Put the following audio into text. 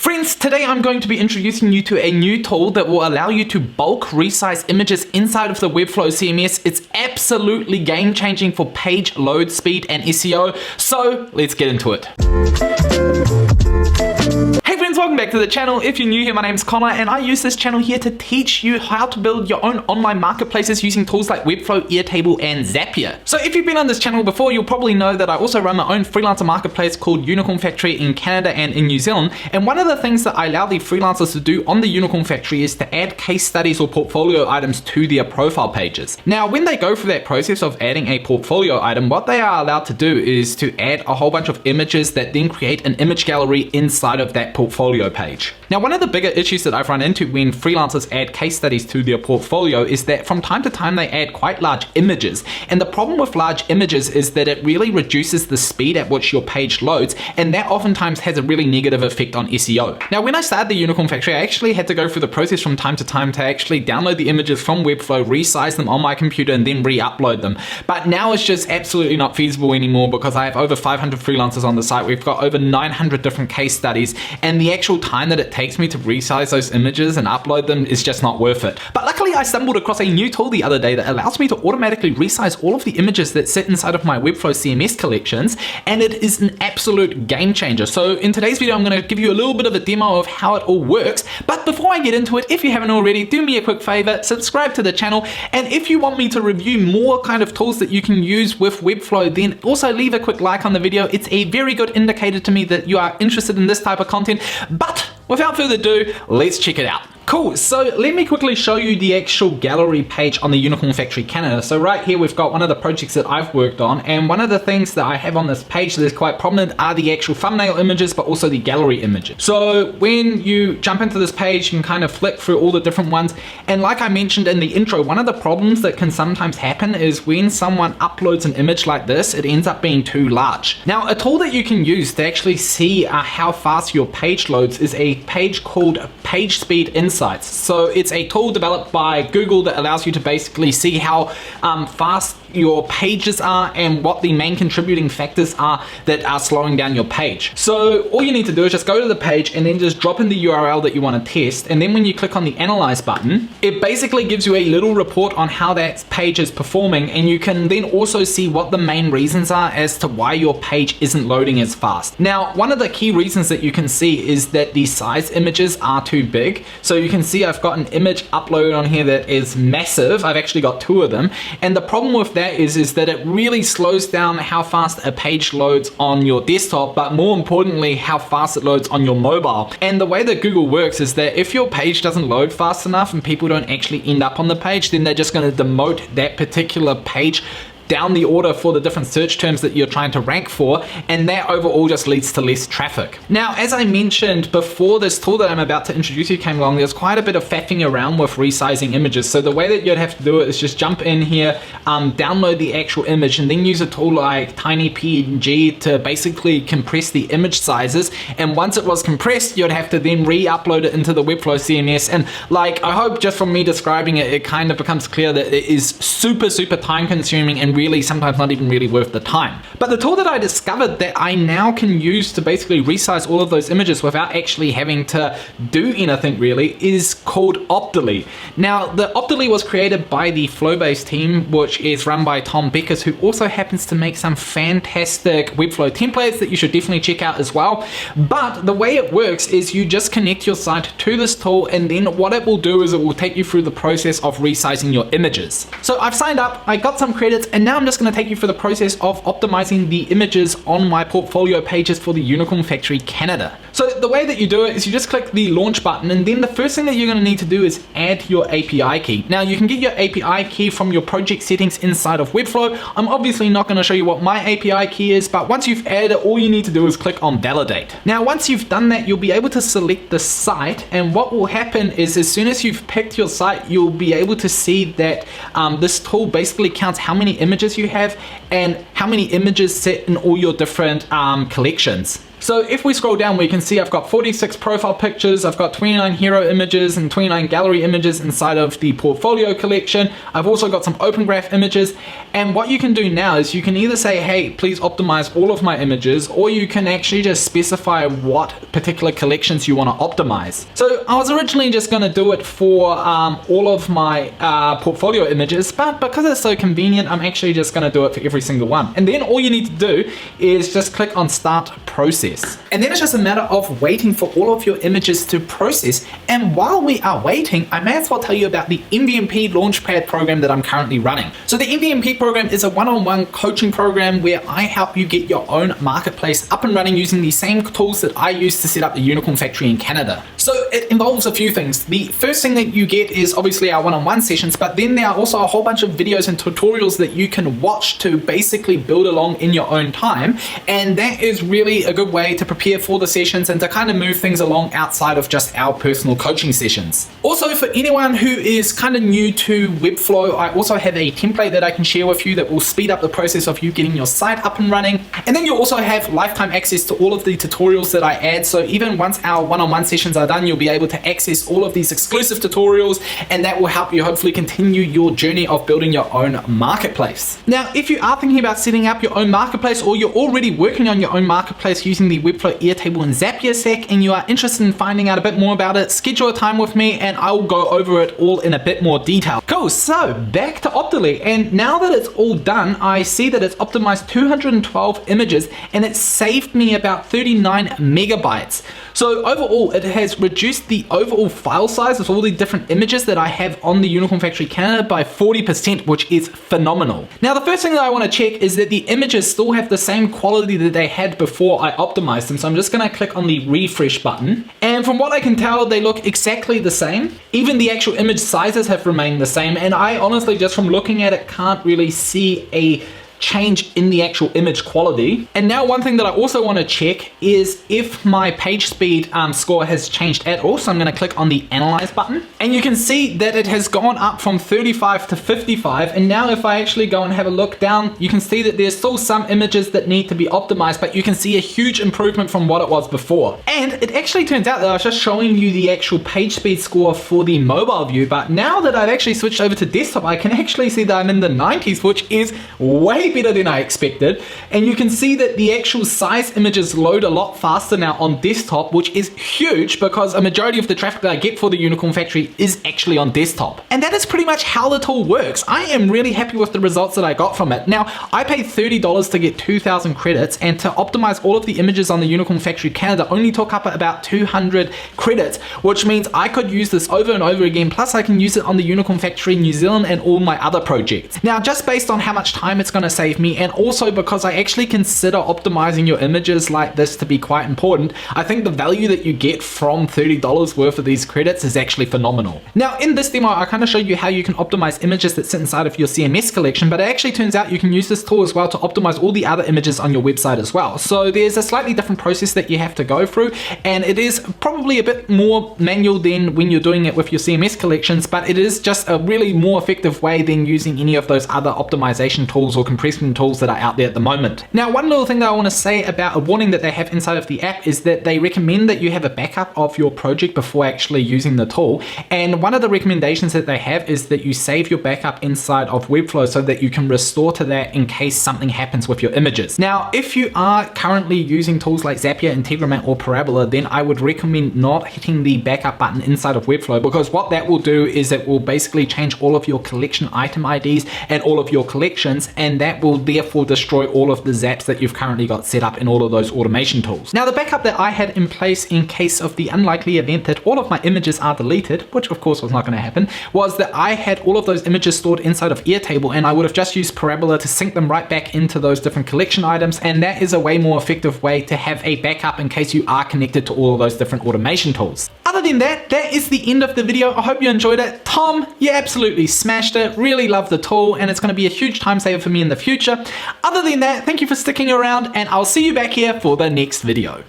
Friends, today I'm going to be introducing you to a new tool that will allow you to bulk resize images inside of the Webflow CMS. It's absolutely game-changing for page load speed and SEO, so let's get into it. Hey friends, welcome back to the channel. If you're new here, my name's Connor and I use this channel here to teach you how to build your own online marketplaces using tools like Webflow, Airtable and Zapier. So if you've been on this channel before, you'll probably know that I also run my own freelancer marketplace called Unicorn Factory in Canada and in New Zealand. And one of the things that I allow the freelancers to do on the Unicorn Factory is to add case studies or portfolio items to their profile pages. Now, when they go through that process of adding a portfolio item, what they are allowed to do is to add a whole bunch of images that then create an image gallery inside of that portfolio page. Now, one of the bigger issues that I've run into when freelancers add case studies to their portfolio is that from time to time they add quite large images. And the problem with large images is that it really reduces the speed at which your page loads, and that oftentimes has a really negative effect on SEO. Now, when I started the Unicorn Factory, I actually had to go through the process from time to time to actually download the images from Webflow, resize them on my computer, and then re-upload them. But now it's just absolutely not feasible anymore because I have over 500 freelancers on the site. We've got over 900 different case studies, and the actual time that it takes me to resize those images and upload them is just not worth it. But luckily, I stumbled across a new tool the other day that allows me to automatically resize all of the images that sit inside of my Webflow CMS collections, and it is an absolute game changer. So in today's video, I'm going to give you a little bit of a demo of how it all works. But before I get into it, if you haven't already, do me a quick favor, subscribe to the channel. And if you want me to review more kind of tools that you can use with Webflow, then also leave a quick like on the video. It's a very good indicator to me that you are interested in this type of content. But without further ado, let's check it out. Cool, so let me quickly show you the actual gallery page on the Unicorn Factory Canada. So right here we've got one of the projects that I've worked on, and one of the things that I have on this page that is quite prominent are the actual thumbnail images, but also the gallery images. So when you jump into this page, you can kind of flick through all the different ones. And like I mentioned in the intro, one of the problems that can sometimes happen is when someone uploads an image like this, it ends up being too large. Now, a tool that you can use to actually see how fast your page loads is a page called Page Speed Insights. So it's a tool developed by Google that allows you to basically see how fast your pages are and what the main contributing factors are that are slowing down your page. So all you need to do is just go to the page and then just drop in the URL that you want to test. And then when you click on the Analyze button, it basically gives you a little report on how that page is performing. And you can then also see what the main reasons are as to why your page isn't loading as fast. Now, one of the key reasons that you can see is that the size images are too big. So you can see I've got an image upload on here that is massive. I've actually got two of them. And the problem with that is that it really slows down how fast a page loads on your desktop, but more importantly, how fast it loads on your mobile. And the way that Google works is that if your page doesn't load fast enough and people don't actually end up on the page, then they're just going to demote that particular page down the order for the different search terms that you're trying to rank for, and that overall just leads to less traffic. Now, as I mentioned before, this tool that I'm about to introduce you came along, there's quite a bit of faffing around with resizing images. So the way that you'd have to do it is just jump in here, download the actual image, and then use a tool like TinyPNG to basically compress the image sizes. And once it was compressed, you'd have to then re-upload it into the Webflow CMS. And like, I hope just from me describing it, it kind of becomes clear that it is super time consuming and really sometimes not even really worth the time. But the tool that I discovered that I now can use to basically resize all of those images without actually having to do anything really is called Optily. Now, the Optily was created by the Flowbase team, which is run by Tom Beckers, who also happens to make some fantastic Webflow templates that you should definitely check out as well. But the way it works is you just connect your site to this tool, and then what it will do is it will take you through the process of resizing your images. So I've signed up, I got some credits, and now I'm just going to take you through the process of optimizing the images on my portfolio pages for the Unicorn Factory Canada. So the way that you do it is you just click the launch button, and then the first thing that you're going to need to do is add your API key. Now, you can get your API key from your project settings inside of Webflow. I'm obviously not going to show you what my API key is, but once you've added it, all you need to do is click on validate. Now, once you've done that, you'll be able to select the site, and what will happen is as soon as you've picked your site, you'll be able to see that this tool basically counts how many images you have and how many images sit in all your different collections. So if we scroll down, we can see I've got 46 profile pictures, I've got 29 hero images and 29 gallery images inside of the portfolio collection. I've also got some open graph images, and what you can do now is you can either say, hey, please optimize all of my images, or you can actually just specify what particular collections you want to optimize. So I was originally just going to do it for all of my portfolio images, but because it's so convenient, I'm actually just going to do it for every single one. And then all you need to do is just click on Start Process. And then it's just a matter of waiting for all of your images to process. And while we are waiting, I may as well tell you about the MVMP Launchpad program that I'm currently running. So the MVMP program is a one-on-one coaching program where I help you get your own marketplace up and running using the same tools that I use to set up the Unicorn Factory in Canada. So it involves a few things. The first thing that you get is obviously our one-on-one sessions, but then there are also a whole bunch of videos and tutorials that you can watch to basically build along in your own time. And that is really a good way to prepare for the sessions and to kind of move things along outside of just our personal coaching sessions. Also, for anyone who is kind of new to Webflow, I also have a template that I can share with you that will speed up the process of you getting your site up and running. And then you also have lifetime access to all of the tutorials that I add. So even once our one-on-one sessions are done, you'll be able to access all of these exclusive tutorials, and that will help you hopefully continue your journey of building your own marketplace. Now, if you are thinking about setting up your own marketplace, or you're already working on your own marketplace using the Webflow Airtable and Zapier stack, and you are interested in finding out a bit more about it, schedule a time with me and I will go over it all in a bit more detail. Cool, so back to Optily, and now that it's all done, I see that it's optimized 212 images and it saved me about 39 megabytes. So overall, it has reduced the overall file size of all the different images that I have on the Unicorn Factory Canada by 40%, which is phenomenal. Now, the first thing that I want to check is that the images still have the same quality that they had before I optimized them. So I'm just going to click on the refresh button. And from what I can tell, they look exactly the same. Even the actual image sizes have remained the same. And I honestly, just from looking at it, can't really see a change in the actual image quality. And now one thing that I also want to check is if my page speed score has changed at all. So I'm going to click on the analyze button, and you can see that it has gone up from 35 to 55. And now if I actually go and have a look down, you can see that there's still some images that need to be optimized, but you can see a huge improvement from what it was before. And it actually turns out that I was just showing you the actual page speed score for the mobile view, but now that I've actually switched over to desktop, I can actually see that I'm in the 90s, which is way better than I expected. And you can see that the actual size images load a lot faster now on desktop, which is huge because a majority of the traffic that I get for the Unicorn Factory is actually on desktop. And that is pretty much how the tool works. I am really happy with the results that I got from it. Now, I paid $30 to get 2,000 credits, and to optimize all of the images on the Unicorn Factory Canada only took up about 200 credits, which means I could use this over and over again. Plus I can use it on the Unicorn Factory New Zealand and all my other projects. Now, just based on how much time it's going to save me, and also because I actually consider optimizing your images like this to be quite important, I think the value that you get from $30 worth of these credits is actually phenomenal. Now, in this demo, I kind of showed you how you can optimize images that sit inside of your CMS collection, but it actually turns out you can use this tool as well to optimize all the other images on your website as well. So there's a slightly different process that you have to go through, and it is probably a bit more manual than when you're doing it with your CMS collections, but it is just a really more effective way than using any of those other optimization tools or compression tools that are out there at the moment. Now, one little thing that I want to say about a warning that they have inside of the app is that they recommend that you have a backup of your project before actually using the tool. And one of the recommendations that they have is that you save your backup inside of Webflow so that you can restore to that in case something happens with your images. Now, if you are currently using tools like Zapier, Integromat, or Parabola, then I would recommend not hitting the backup button inside of Webflow, because what that will do is it will basically change all of your collection item IDs and all of your collections, and that will therefore destroy all of the zaps that you've currently got set up in all of those automation tools. Now, the backup that I had in place in case of the unlikely event that all of my images are deleted, which of course was not going to happen, was that I had all of those images stored inside of Airtable, and I would have just used Parabola to sync them right back into those different collection items, and that is a way more effective way to have a backup in case you are connected to all of those different automation tools. Other than that, that is the end of the video. I hope you enjoyed it. Tom, you absolutely smashed it. Really love the tool, and it's going to be a huge time saver for me in the future. Other than that, thank you for sticking around, and I'll see you back here for the next video.